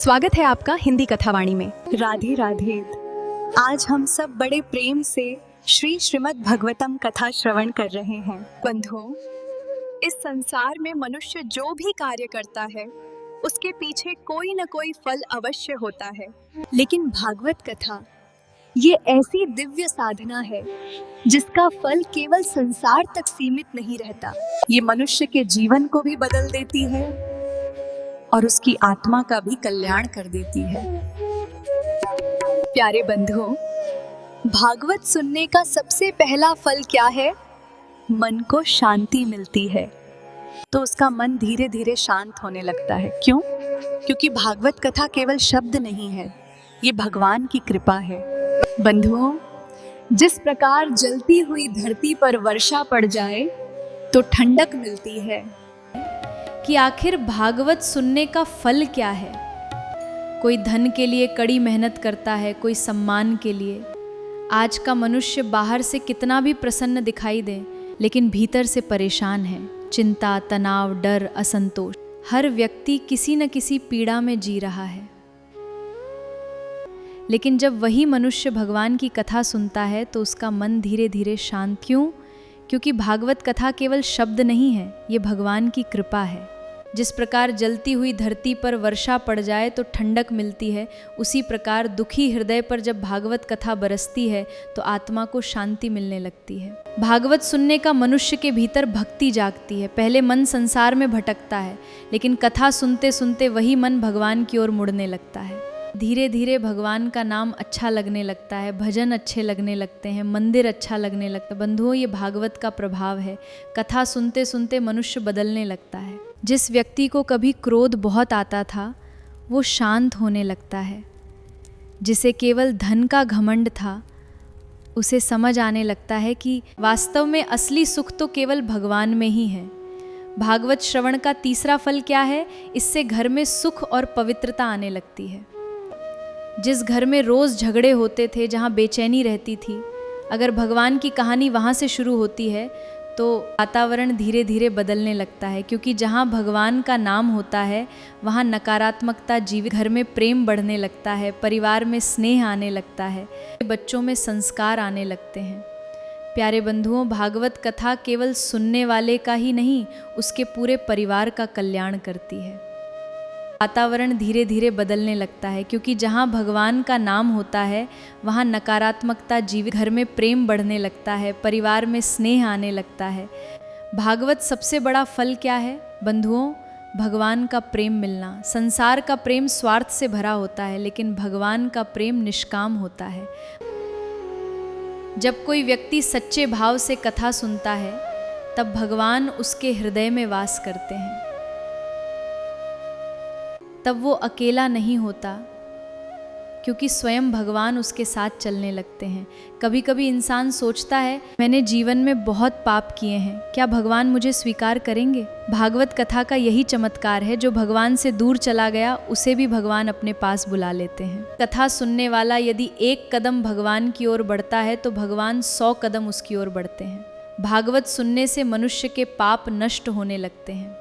स्वागत है आपका हिंदी कथावाणी में। राधे राधे। आज हम सब बड़े प्रेम से श्री श्रीमद् भगवतम कथा श्रवण कर रहे हैं। बंधुओं, इस संसार में मनुष्य जो भी कार्य करता है उसके पीछे कोई न कोई फल अवश्य होता है, लेकिन भागवत कथा ये ऐसी दिव्य साधना है जिसका फल केवल संसार तक सीमित नहीं रहता। ये मनुष्य के जीवन को भी बदल देती है और उसकी आत्मा का भी कल्याण कर देती है। प्यारे बंधुओं, भागवत सुनने का सबसे पहला फल क्या है? मन को शांति मिलती है, तो उसका मन धीरे धीरे शांत होने लगता है। क्यों? क्योंकि भागवत कथा केवल शब्द नहीं है, ये भगवान की कृपा है। बंधुओं, जिस प्रकार जलती हुई धरती पर वर्षा पड़ जाए तो ठंडक मिलती है, कि आखिर भागवत सुनने का फल क्या है। कोई धन के लिए कड़ी मेहनत करता है, कोई सम्मान के लिए। आज का मनुष्य बाहर से कितना भी प्रसन्न दिखाई दे, लेकिन भीतर से परेशान है। चिंता, तनाव, डर, असंतोष, हर व्यक्ति किसी न किसी पीड़ा में जी रहा है। लेकिन जब वही मनुष्य भगवान की कथा सुनता है तो उसका मन धीरे धीरे शांत। क्यों? क्योंकि भागवत कथा केवल शब्द नहीं है, ये भगवान की कृपा है। जिस प्रकार जलती हुई धरती पर वर्षा पड़ जाए तो ठंडक मिलती है, उसी प्रकार दुखी हृदय पर जब भागवत कथा बरसती है तो आत्मा को शांति मिलने लगती है। भागवत सुनने का मनुष्य के भीतर भक्ति जागती है। पहले मन संसार में भटकता है, लेकिन कथा सुनते सुनते वही मन भगवान की ओर मुड़ने लगता है। धीरे धीरे भगवान का नाम अच्छा लगने लगता है, भजन अच्छे लगने लगते हैं, मंदिर अच्छा लगने लगता है। बंधुओं, ये भागवत का प्रभाव है। कथा सुनते सुनते मनुष्य बदलने लगता है। जिस व्यक्ति को कभी क्रोध बहुत आता था वो शांत होने लगता है। जिसे केवल धन का घमंड था उसे समझ आने लगता है कि वास्तव में असली सुख तो केवल भगवान में ही है। भागवत श्रवण का तीसरा फल क्या है? इससे घर में सुख और पवित्रता आने लगती है। जिस घर में रोज़ झगड़े होते थे, जहाँ बेचैनी रहती थी, अगर भगवान की कहानी वहाँ से शुरू होती है तो वातावरण धीरे धीरे बदलने लगता है। क्योंकि जहाँ भगवान का नाम होता है वहाँ नकारात्मकता जीवित, घर में प्रेम बढ़ने लगता है, परिवार में स्नेह आने लगता है, बच्चों में संस्कार आने लगते हैं। प्यारे बंधुओं, भागवत कथा केवल सुनने वाले का ही नहीं, उसके पूरे परिवार का कल्याण करती है। वातावरण धीरे धीरे बदलने लगता है, क्योंकि जहाँ भगवान का नाम होता है वहाँ नकारात्मकता जीवित, घर में प्रेम बढ़ने लगता है, परिवार में स्नेह आने लगता है। भागवत सबसे बड़ा फल क्या है बंधुओं? भगवान का प्रेम मिलना। संसार का प्रेम स्वार्थ से भरा होता है, लेकिन भगवान का प्रेम निष्काम होता है। जब कोई व्यक्ति सच्चे भाव से कथा सुनता है तब भगवान उसके हृदय में वास करते हैं। तब वो अकेला नहीं होता, क्योंकि स्वयं भगवान उसके साथ चलने लगते हैं। कभी कभी इंसान सोचता है, मैंने जीवन में बहुत पाप किए हैं, क्या भगवान मुझे स्वीकार करेंगे? भागवत कथा का यही चमत्कार है। जो भगवान से दूर चला गया उसे भी भगवान अपने पास बुला लेते हैं। कथा सुनने वाला यदि एक कदम भगवान की ओर बढ़ता है तो भगवान 100 कदम उसकी ओर बढ़ते हैं। भागवत सुनने से मनुष्य के पाप नष्ट होने लगते हैं,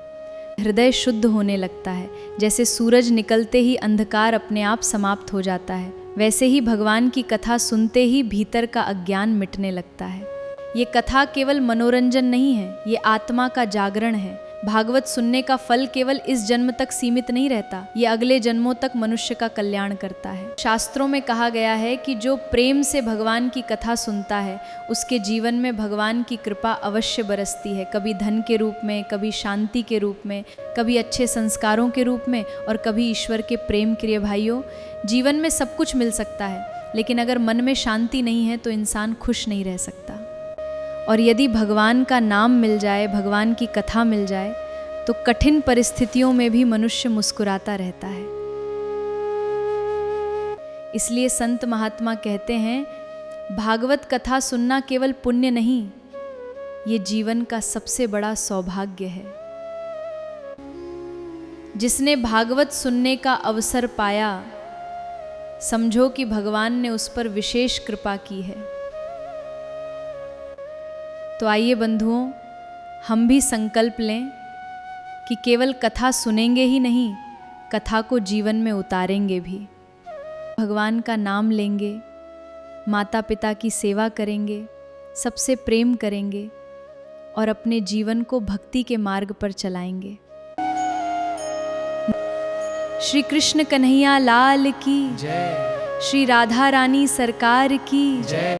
हृदय शुद्ध होने लगता है। जैसे सूरज निकलते ही अंधकार अपने आप समाप्त हो जाता है, वैसे ही भगवान की कथा सुनते ही भीतर का अज्ञान मिटने लगता है। ये कथा केवल मनोरंजन नहीं है, ये आत्मा का जागरण है। भागवत सुनने का फल केवल इस जन्म तक सीमित नहीं रहता, ये अगले जन्मों तक मनुष्य का कल्याण करता है। शास्त्रों में कहा गया है कि जो प्रेम से भगवान की कथा सुनता है उसके जीवन में भगवान की कृपा अवश्य बरसती है। कभी धन के रूप में, कभी शांति के रूप में, कभी अच्छे संस्कारों के रूप में और कभी ईश्वर के प्रेम के लिए। भाइयों, जीवन में सब कुछ मिल सकता है, लेकिन अगर मन में शांति नहीं है तो इंसान खुश नहीं रह सकता। और यदि भगवान का नाम मिल जाए, भगवान की कथा मिल जाए, तो कठिन परिस्थितियों में भी मनुष्य मुस्कुराता रहता है। इसलिए संत महात्मा कहते हैं, भागवत कथा सुनना केवल पुण्य नहीं, ये जीवन का सबसे बड़ा सौभाग्य है। जिसने भागवत सुनने का अवसर पाया, समझो कि भगवान ने उस पर विशेष कृपा की है। तो आइए बंधुओं, हम भी संकल्प लें कि केवल कथा सुनेंगे ही नहीं, कथा को जीवन में उतारेंगे भी। भगवान का नाम लेंगे, माता पिता की सेवा करेंगे, सबसे प्रेम करेंगे और अपने जीवन को भक्ति के मार्ग पर चलाएंगे। श्री कृष्ण कन्हैया लाल की जय, श्री राधा रानी सरकार की जय।